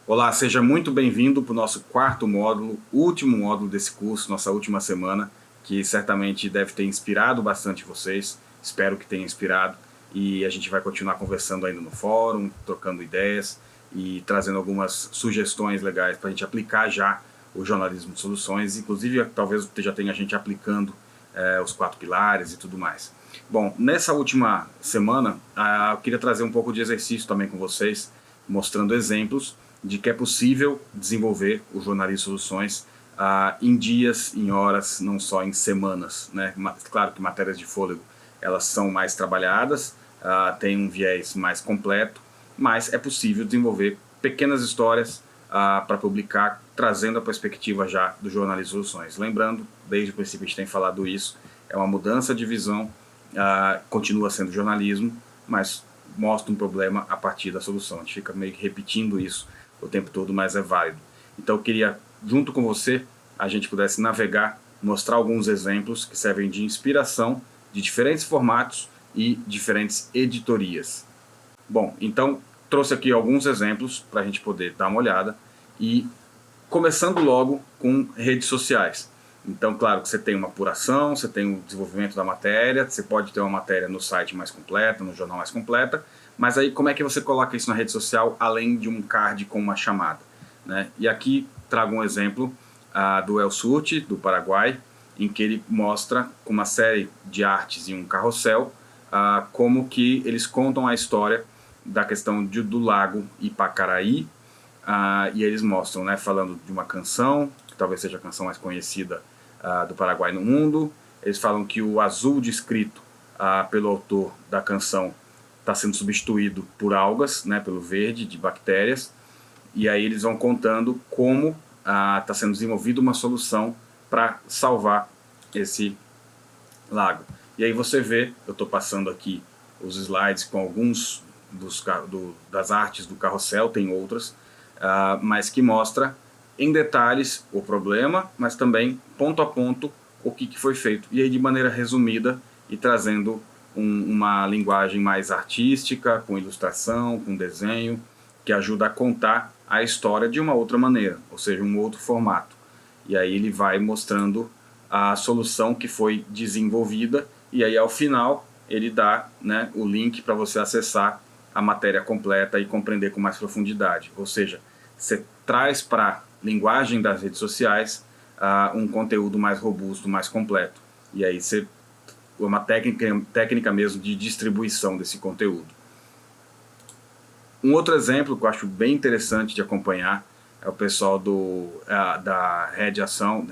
Olá, seja muito bem-vindo para o nosso quarto módulo, último módulo desse curso, nossa última semana, que certamente deve ter inspirado bastante vocês, espero que tenha inspirado, e a gente vai continuar conversando ainda no fórum, trocando ideias e trazendo algumas sugestões legais para a gente aplicar já o jornalismo de soluções, inclusive talvez já tenha gente aplicando os 4 pilares e tudo mais. Bom, nessa última semana, eu queria trazer um pouco de exercício também com vocês, mostrando exemplos de que é possível desenvolver o jornalismo de soluções em dias, em horas, não só em semanas, né? Claro que matérias de fôlego elas são mais trabalhadas, têm um viés mais completo, mas é possível desenvolver pequenas histórias para publicar, trazendo a perspectiva já do jornalismo de soluções. Lembrando, desde o princípio a gente tem falado isso, é uma mudança de visão, continua sendo jornalismo, mas mostra um problema a partir da solução. A gente fica meio que repetindo isso o tempo todo, mas é válido. Então eu queria, junto com você, a gente pudesse navegar, mostrar alguns exemplos que servem de inspiração de diferentes formatos e diferentes editorias. Bom, então trouxe aqui alguns exemplos para a gente poder dar uma olhada e começando logo com redes sociais. Então, claro que você tem uma apuração, você tem o desenvolvimento da matéria, você pode ter uma matéria no site mais completa, no jornal mais completa, mas aí como é que você coloca isso na rede social além de um card com uma chamada, né? E aqui trago um exemplo do El Surte, do Paraguai, em que ele mostra com uma série de artes e um carrossel como que eles contam a história da questão do lago Ipacaraí, e eles mostram, né, falando de uma canção, que talvez seja a canção mais conhecida do Paraguai no mundo. Eles falam que o azul descrito pelo autor da canção está sendo substituído por algas, né, pelo verde de bactérias, e aí eles vão contando como está sendo desenvolvida uma solução para salvar esse lago. E aí você vê, eu estou passando aqui os slides com alguns das artes do carrossel, tem outras, mas que mostra em detalhes o problema, mas também ponto a ponto o que foi feito. E aí de maneira resumida e trazendo uma linguagem mais artística, com ilustração, com desenho, que ajuda a contar a história de uma outra maneira, ou seja, um outro formato. E aí ele vai mostrando a solução que foi desenvolvida e aí ao final ele dá, né, o link para você acessar a matéria completa e compreender com mais profundidade. Ou seja, você traz para a linguagem das redes sociais um conteúdo mais robusto, mais completo. E aí você uma técnica mesmo de distribuição desse conteúdo. Um outro exemplo que eu acho bem interessante de acompanhar é o pessoal da redação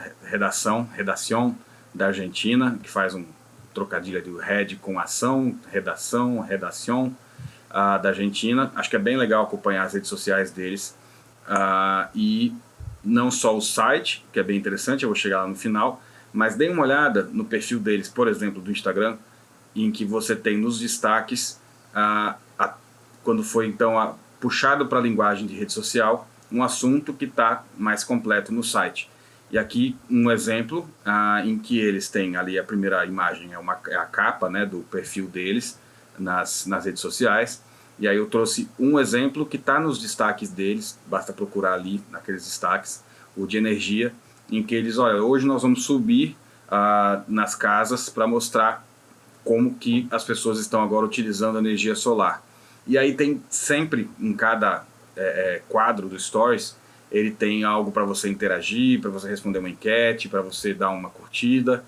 da Argentina, que faz um trocadilho de red com ação, redação da Argentina. Acho que é bem legal acompanhar as redes sociais deles. E não só o site, que é bem interessante, eu vou chegar lá no final, mas dê uma olhada no perfil deles, por exemplo, do Instagram, em que você tem nos destaques, quando foi então puxado para a linguagem de rede social, um assunto que está mais completo no site. E aqui um exemplo em que eles têm ali a primeira imagem, é a capa, né, do perfil deles nas redes sociais. E aí eu trouxe um exemplo que está nos destaques deles, basta procurar ali naqueles destaques, o de energia, em que eles, olha, hoje nós vamos subir nas casas para mostrar como que as pessoas estão agora utilizando a energia solar. E aí tem sempre, em cada quadro do Stories, ele tem algo para você interagir, para você responder uma enquete, para você dar uma curtida,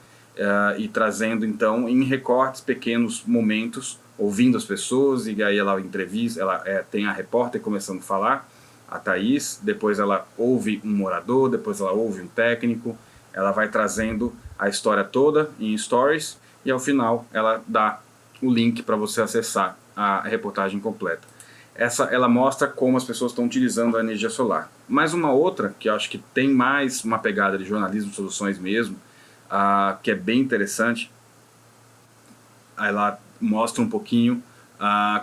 e trazendo então em recortes pequenos momentos, ouvindo as pessoas, e aí ela entrevista, tem a repórter começando a falar, a Thaís, depois ela ouve um morador, depois ela ouve um técnico, ela vai trazendo a história toda em stories e ao final ela dá o link para você acessar a reportagem completa. Ela mostra como as pessoas estão utilizando a energia solar. Mais uma outra, que eu acho que tem mais uma pegada de jornalismo de soluções mesmo, que é bem interessante, ela mostra um pouquinho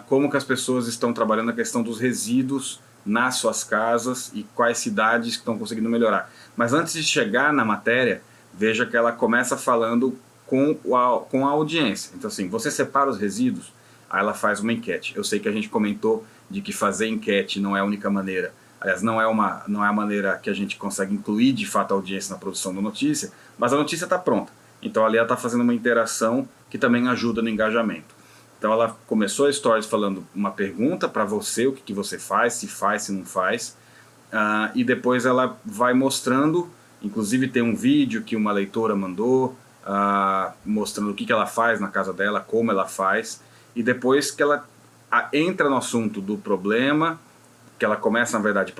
como que as pessoas estão trabalhando a questão dos resíduos nas suas casas e quais cidades estão conseguindo melhorar. Mas antes de chegar na matéria, veja que ela começa falando com a audiência. Então assim, você separa os resíduos, aí ela faz uma enquete. Eu sei que a gente comentou de que fazer enquete não é a única maneira Aliás, não é a maneira que a gente consegue incluir de fato a audiência na produção da notícia, mas a notícia está pronta. Então ali ela está fazendo uma interação que também ajuda no engajamento. Então ela começou a Stories falando uma pergunta para você, o que você faz, se não faz, e depois ela vai mostrando, inclusive tem um vídeo que uma leitora mandou, mostrando o que ela faz na casa dela, como ela faz, e depois que ela entra no assunto do problema, que ela começa, na verdade,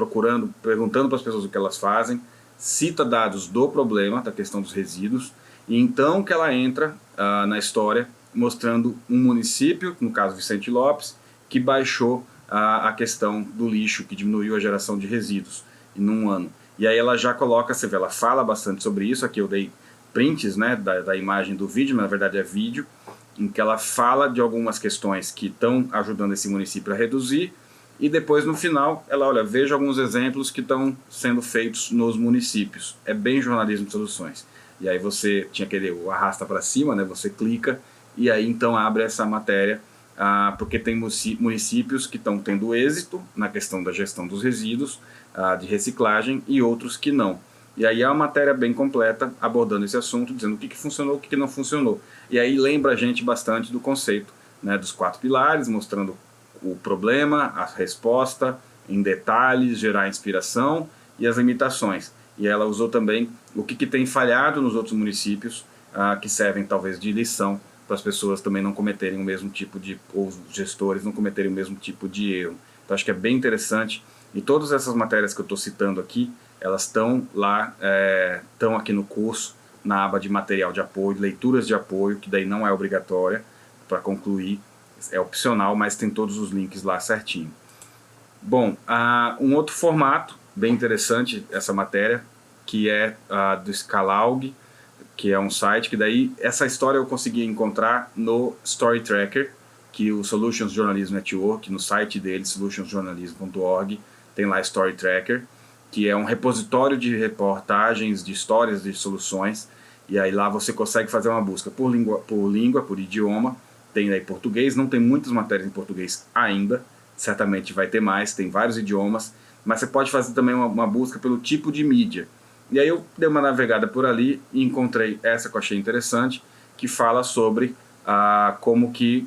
perguntando para as pessoas o que elas fazem, cita dados do problema, da questão dos resíduos, e então que ela entra na história mostrando um município, no caso Vicente Lopes, que baixou a questão do lixo, que diminuiu a geração de resíduos em um ano. E aí ela já coloca, você vê, ela fala bastante sobre isso, aqui eu dei prints, né, da imagem do vídeo, mas na verdade é vídeo, em que ela fala de algumas questões que estão ajudando esse município a reduzir, e depois no final ela, olha, veja alguns exemplos que estão sendo feitos nos municípios. É bem jornalismo de soluções. E aí você tinha o arrasta para cima, né, você clica, e aí então abre essa matéria, porque tem municípios que estão tendo êxito na questão da gestão dos resíduos, de reciclagem, e outros que não. E aí é uma matéria bem completa abordando esse assunto, dizendo o que funcionou, o que não funcionou. E aí lembra a gente bastante do conceito, né, dos 4 pilares, mostrando o problema, a resposta em detalhes, gerar inspiração e as limitações. E ela usou também o que tem falhado nos outros municípios, que servem talvez de lição para as pessoas também não cometerem o mesmo tipo ou os gestores não cometerem o mesmo tipo de erro. Então acho que é bem interessante. E todas essas matérias que eu estou citando aqui, elas estão lá, estão aqui no curso, na aba de material de apoio, leituras de apoio, que daí não é obrigatória para concluir, é opcional, mas tem todos os links lá certinho. Bom, um outro formato bem interessante, essa matéria, que é do Scalaug, que é um site que daí, essa história eu consegui encontrar no Story Tracker, que o Solutions Journalism Network, no site dele, solutionsjournalism.org, tem lá Story Tracker, que é um repositório de reportagens, de histórias, de soluções, e aí lá você consegue fazer uma busca por língua, por idioma, tem aí português, não tem muitas matérias em português ainda, certamente vai ter mais, tem vários idiomas, mas você pode fazer também uma busca pelo tipo de mídia. E aí eu dei uma navegada por ali e encontrei essa que eu achei interessante, que fala sobre como que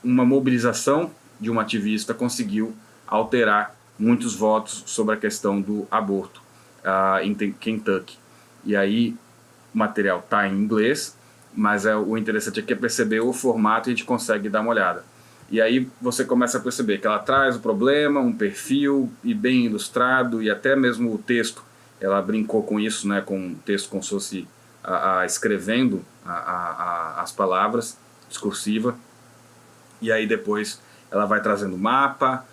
uma mobilização de uma ativista conseguiu alterar muitos votos sobre a questão do aborto em Kentucky. E aí o material está em inglês, mas o interessante aqui é perceber o formato e a gente consegue dar uma olhada. E aí você começa a perceber que ela traz o problema, um perfil e bem ilustrado, e até mesmo o texto, ela brincou com isso, né, com um texto como se fosse escrevendo as palavras, discursiva, e aí depois ela vai trazendo mapa,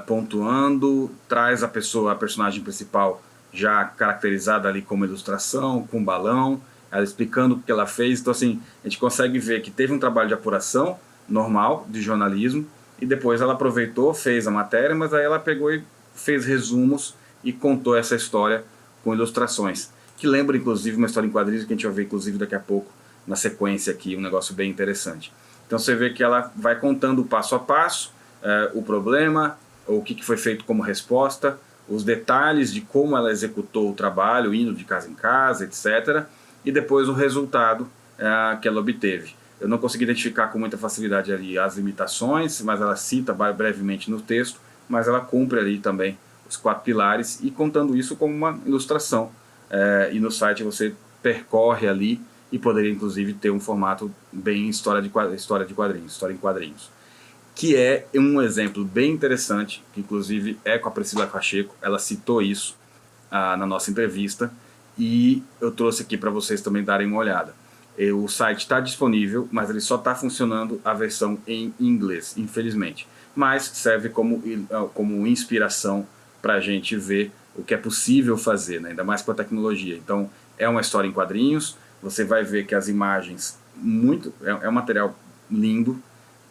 pontuando, traz a personagem principal já caracterizada ali como ilustração, com balão, ela explicando o que ela fez. Então assim, a gente consegue ver que teve um trabalho de apuração normal, de jornalismo, e depois ela aproveitou, fez a matéria, mas aí ela pegou e fez resumos e contou essa história com ilustrações, que lembra inclusive uma história em quadrinhos que a gente vai ver inclusive daqui a pouco na sequência aqui, um negócio bem interessante. Então você vê que ela vai contando passo a passo o problema, o que foi feito como resposta, os detalhes de como ela executou o trabalho, indo de casa em casa, etc. E depois o resultado que ela obteve. Eu não consegui identificar com muita facilidade ali as limitações, mas ela cita brevemente no texto, mas ela cumpre ali também os 4 pilares e contando isso como uma ilustração. E no site você percorre ali e poderia inclusive ter um formato bem história em quadrinhos, que é um exemplo bem interessante, que inclusive é com a Priscila Pacheco, ela citou isso na nossa entrevista, e eu trouxe aqui para vocês também darem uma olhada. O site está disponível, mas ele só está funcionando a versão em inglês, infelizmente. Mas serve como inspiração para a gente ver o que é possível fazer, né? Ainda mais com a tecnologia. Então, é uma história em quadrinhos, você vai ver que as imagens, é um material lindo,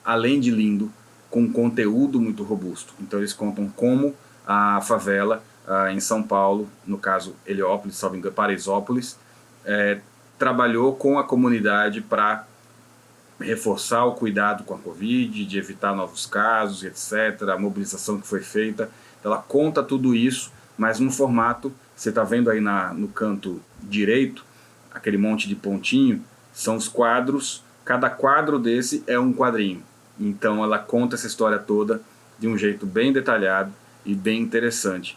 além de lindo, com conteúdo muito robusto. Então, eles contam como a favela em São Paulo, no caso Heliópolis, salvo engano, Paraisópolis, trabalhou com a comunidade para reforçar o cuidado com a Covid, de evitar novos casos, etc., a mobilização que foi feita. Ela conta tudo isso, mas num formato, você está vendo aí no canto direito, aquele monte de pontinho, são os quadros, cada quadro desse é um quadrinho. Então ela conta essa história toda de um jeito bem detalhado e bem interessante.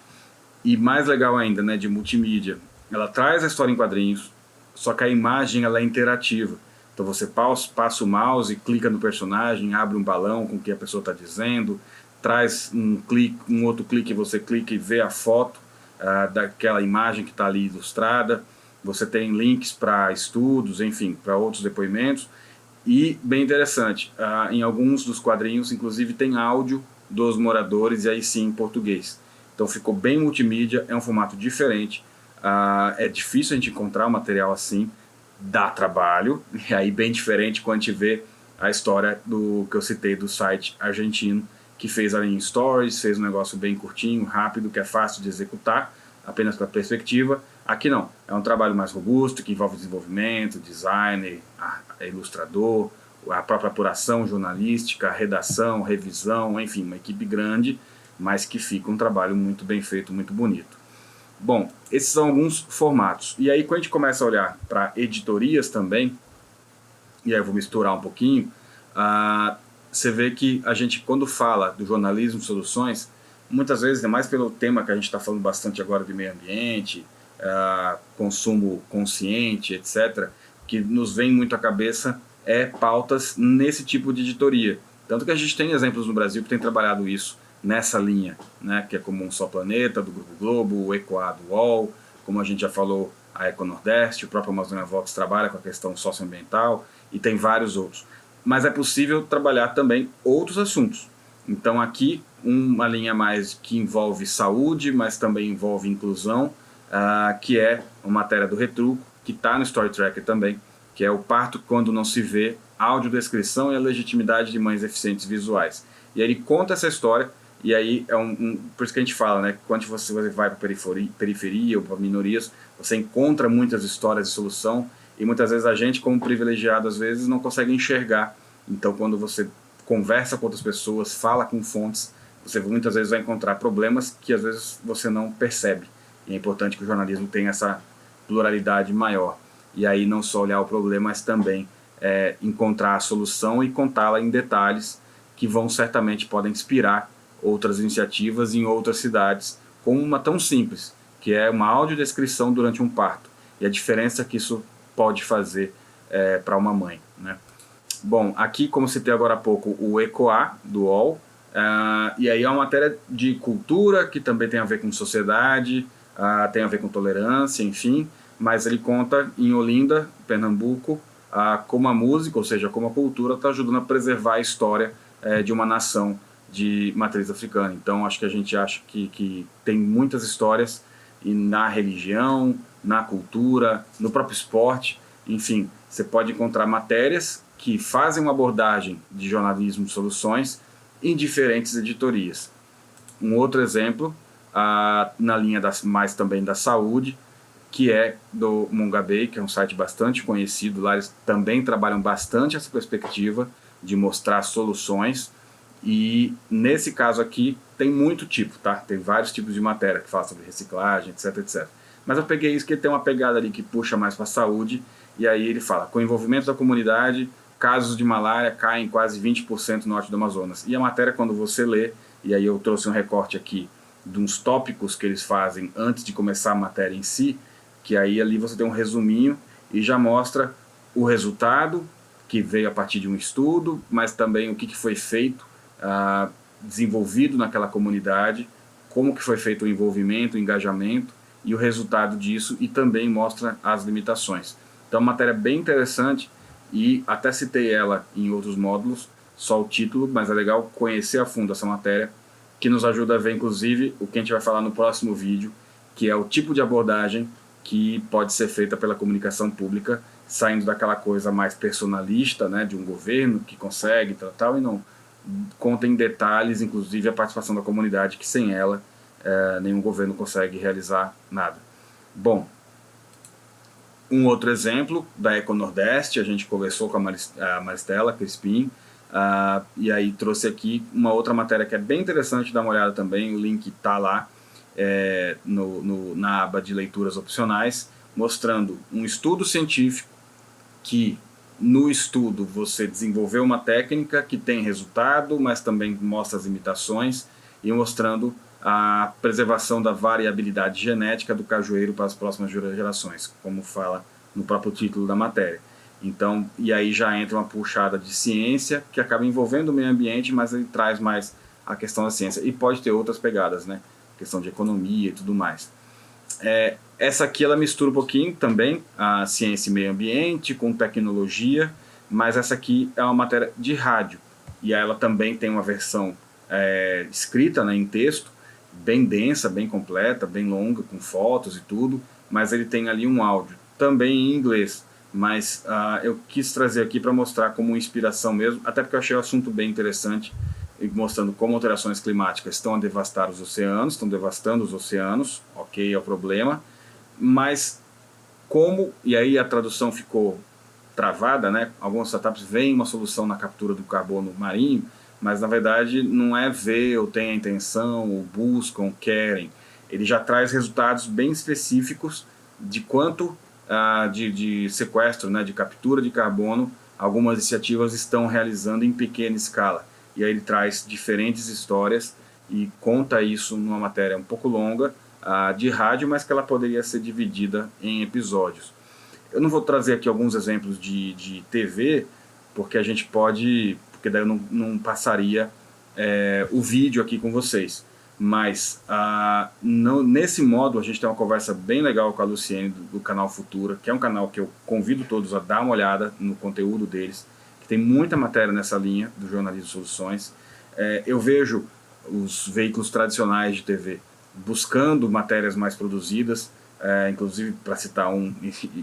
E mais legal ainda, né, de multimídia, ela traz a história em quadrinhos, só que a imagem ela é interativa. Então você passa o mouse, clica no personagem, abre um balão com o que a pessoa está dizendo, traz um outro clique, você clica e vê a foto daquela imagem que está ali ilustrada. Você tem links para estudos, enfim, para outros depoimentos. E, bem interessante, em alguns dos quadrinhos, inclusive, tem áudio dos moradores, e aí sim em português. Então ficou bem multimídia, é um formato diferente. É difícil a gente encontrar um material assim, dá trabalho, e aí bem diferente quando a gente vê a história do que eu citei do site argentino, que fez ali em Stories, fez um negócio bem curtinho, rápido, que é fácil de executar, apenas para perspectiva. Aqui não, é um trabalho mais robusto, que envolve desenvolvimento, design, ilustrador, a própria apuração jornalística, redação, revisão, enfim, uma equipe grande, mas que fica um trabalho muito bem feito, muito bonito. Bom, esses são alguns formatos. E aí, quando a gente começa a olhar para editorias também, e aí eu vou misturar um pouquinho, você vê que a gente, quando fala do jornalismo de soluções, muitas vezes, é mais pelo tema que a gente está falando bastante agora de meio ambiente, consumo consciente, etc., que nos vem muito à cabeça pautas nesse tipo de editoria. Tanto que a gente tem exemplos no Brasil que tem trabalhado isso nessa linha, né, que é como um Só Planeta, do Grupo Globo, o ECOA do UOL, como a gente já falou, a Econordeste, o próprio Amazônia Vox trabalha com a questão socioambiental e tem vários outros. Mas é possível trabalhar também outros assuntos. Então aqui, uma linha mais que envolve saúde, mas também envolve inclusão, que é uma matéria do Retruco, que está no Story Tracker também, que é o parto quando não se vê, audiodescrição e a legitimidade de mães deficientes visuais. E aí ele conta essa história, e aí por isso que a gente fala, né, quando você vai para periferia ou para minorias, você encontra muitas histórias de solução, e muitas vezes a gente, como privilegiado, às vezes não consegue enxergar. Então quando você conversa com outras pessoas, fala com fontes, você muitas vezes vai encontrar problemas que às vezes você não percebe. E é importante que o jornalismo tenha essa pluralidade maior. E aí não só olhar o problema, mas também encontrar a solução e contá-la em detalhes que podem inspirar outras iniciativas em outras cidades, como uma tão simples, que é uma audiodescrição durante um parto, e a diferença que isso pode fazer para uma mãe, né? Bom, aqui, como citei agora há pouco, o ECOA, do UOL, e aí é uma matéria de cultura, que também tem a ver com sociedade, tem a ver com tolerância, enfim, mas ele conta em Olinda, Pernambuco, como a música, ou seja, como a cultura está ajudando a preservar a história de uma nação de matriz africana. Então, acho que a gente acha que tem muitas histórias na religião, na cultura, no próprio esporte, enfim, você pode encontrar matérias que fazem uma abordagem de jornalismo de soluções em diferentes editorias. Um outro exemplo, na linha mais também da saúde, que é do Mongabay, que é um site bastante conhecido. Lá eles também trabalham bastante essa perspectiva de mostrar soluções, e nesse caso aqui tem muito tipo, tá? Tem vários tipos de matéria que fala sobre reciclagem, etc, etc. Mas eu peguei isso que tem uma pegada ali que puxa mais para a saúde, e aí ele fala, com o envolvimento da comunidade, casos de malária caem quase 20% no norte do Amazonas. E a matéria, quando você lê, e aí eu trouxe um recorte aqui de uns tópicos que eles fazem antes de começar a matéria em si, que aí ali você tem um resuminho e já mostra o resultado, que veio a partir de um estudo, mas também o que foi feito, desenvolvido naquela comunidade, como que foi feito o envolvimento, o engajamento e o resultado disso, e também mostra as limitações. Então, uma matéria bem interessante, e até citei ela em outros módulos, só o título, mas é legal conhecer a fundo essa matéria, que nos ajuda a ver, inclusive, o que a gente vai falar no próximo vídeo, que é o tipo de abordagem que pode ser feita pela comunicação pública, saindo daquela coisa mais personalista, né, de um governo que consegue tal, e não conta em detalhes, inclusive a participação da comunidade, que sem ela nenhum governo consegue realizar nada. Bom, um outro exemplo da Econordeste, a gente conversou com a Maristela Crispim, E aí trouxe aqui uma outra matéria que é bem interessante, dá uma olhada também, o link está lá na aba de leituras opcionais, mostrando um estudo científico que no estudo você desenvolveu uma técnica que tem resultado, mas também mostra as limitações, e mostrando a preservação da variabilidade genética do cajueiro para as próximas gerações, como fala no próprio título da matéria. Então, e aí já entra uma puxada de ciência que acaba envolvendo o meio ambiente, mas ele traz mais a questão da ciência. E pode ter outras pegadas, né? Questão de economia e tudo mais. Essa aqui ela mistura um pouquinho também a ciência e meio ambiente com tecnologia, mas essa aqui é uma matéria de rádio. E ela também tem uma versão escrita, né, em texto, bem densa, bem completa, bem longa, com fotos e tudo, mas ele tem ali um áudio, também em inglês. Mas eu quis trazer aqui para mostrar como inspiração mesmo, até porque eu achei o assunto bem interessante, mostrando como alterações climáticas estão a devastar os oceanos, estão devastando os oceanos, ok, é o problema, mas como, e aí a tradução ficou travada, né? Algumas startups veem uma solução na captura do carbono marinho, mas na verdade não é ver ou tem a intenção, ou buscam, querem. Ele já traz resultados bem específicos de quanto de sequestro, né, de captura de carbono, algumas iniciativas estão realizando em pequena escala. E aí ele traz diferentes histórias e conta isso numa matéria um pouco longa, de rádio, mas que ela poderia ser dividida em episódios. Eu não vou trazer aqui alguns exemplos de TV, porque a gente pode, porque daí eu não passaria o vídeo aqui com vocês. Mas nesse modo a gente tem uma conversa bem legal com a Luciene do canal Futura, que é um canal que eu convido todos a dar uma olhada no conteúdo deles, que tem muita matéria nessa linha do jornalismo de soluções. Eu vejo os veículos tradicionais de TV buscando matérias mais produzidas, inclusive para citar um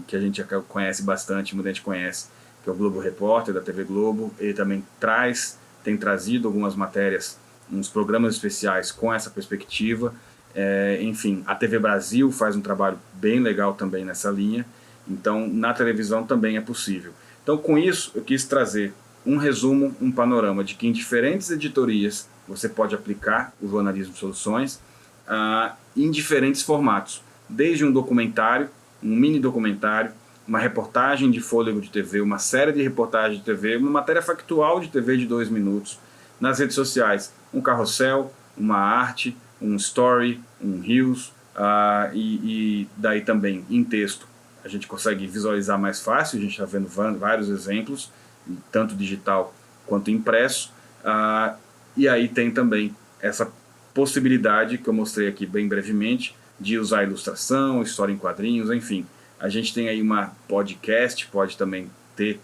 que a gente conhece bastante, muita gente conhece, que é o Globo Repórter da TV Globo. Ele também tem trazido algumas matérias, uns programas especiais com essa perspectiva. Enfim, a TV Brasil faz um trabalho bem legal também nessa linha. Então, na televisão também é possível. Então, com isso, eu quis trazer um resumo, um panorama de que em diferentes editorias você pode aplicar o jornalismo de soluções em diferentes formatos. Desde um documentário, um mini documentário, uma reportagem de fôlego de TV, uma série de reportagens de TV, uma matéria factual de TV de 2 minutos. Nas redes sociais, um carrossel, uma arte, um story, um reels, e daí também em texto a gente consegue visualizar mais fácil. A gente está vendo vários exemplos, tanto digital quanto impresso, e aí tem também essa possibilidade que eu mostrei aqui bem brevemente de usar ilustração, história em quadrinhos, enfim. A gente tem aí uma podcast, pode também ter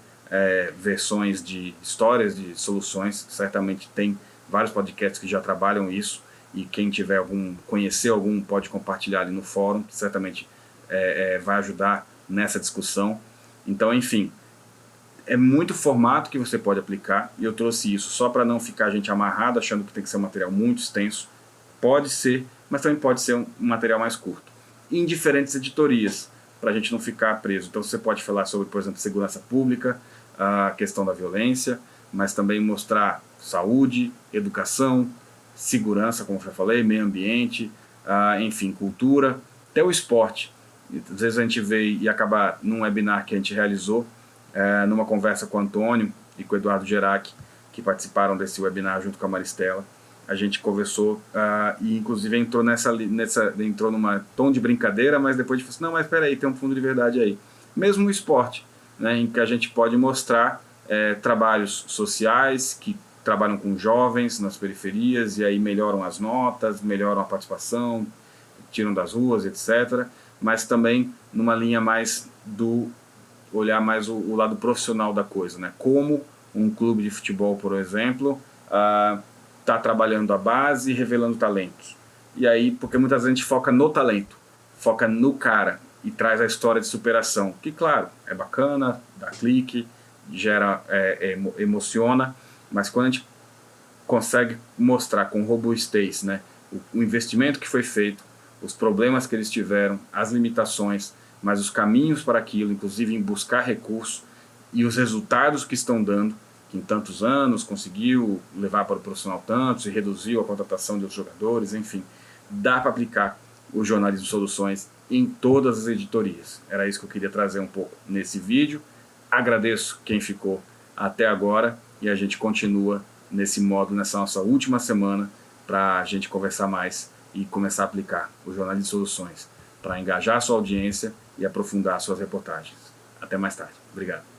versões de histórias, de soluções. Certamente tem vários podcasts que já trabalham isso, e quem tiver conhecer algum pode compartilhar ali no fórum, que certamente vai ajudar nessa discussão. Então, enfim, é muito formato que você pode aplicar, e eu trouxe isso só para não ficar a gente amarrado achando que tem que ser um material muito extenso. Pode ser, mas também pode ser um material mais curto. Em diferentes editorias, para a gente não ficar preso. Então você pode falar sobre, por exemplo, segurança pública, a questão da violência, mas também mostrar saúde, educação, segurança, como eu já falei, meio ambiente, enfim, cultura, até o esporte. Às vezes a gente vê e acaba num webinar que a gente realizou, numa conversa com o Antônio e com o Eduardo Gerac, que participaram desse webinar junto com a Maristela. A gente conversou e inclusive entrou entrou numa tom de brincadeira, mas depois a gente falou assim, não, mas espera aí, tem um fundo de verdade aí. Mesmo o esporte, né, em que a gente pode mostrar trabalhos sociais que trabalham com jovens nas periferias e aí melhoram as notas, melhoram a participação, tiram das ruas, etc. Mas também numa linha mais olhar mais o lado profissional da coisa, né? Como um clube de futebol, por exemplo, está trabalhando a base e revelando talentos. E aí, porque muitas vezes a gente foca no talento, foca no cara e traz a história de superação, que claro, é bacana, dá clique, gera, emociona, mas quando a gente consegue mostrar com robustez, né, o investimento que foi feito, os problemas que eles tiveram, as limitações, mas os caminhos para aquilo, inclusive em buscar recursos e os resultados que estão dando, que em tantos anos conseguiu levar para o profissional tantos e reduziu a contratação de outros jogadores, enfim. Dá para aplicar o jornalismo soluções em todas as editorias. Era isso que eu queria trazer um pouco nesse vídeo. Agradeço quem ficou até agora e a gente continua nesse módulo, nessa nossa última semana, para a gente conversar mais e começar a aplicar o jornalismo de soluções para engajar a sua audiência e aprofundar suas reportagens. Até mais tarde. Obrigado.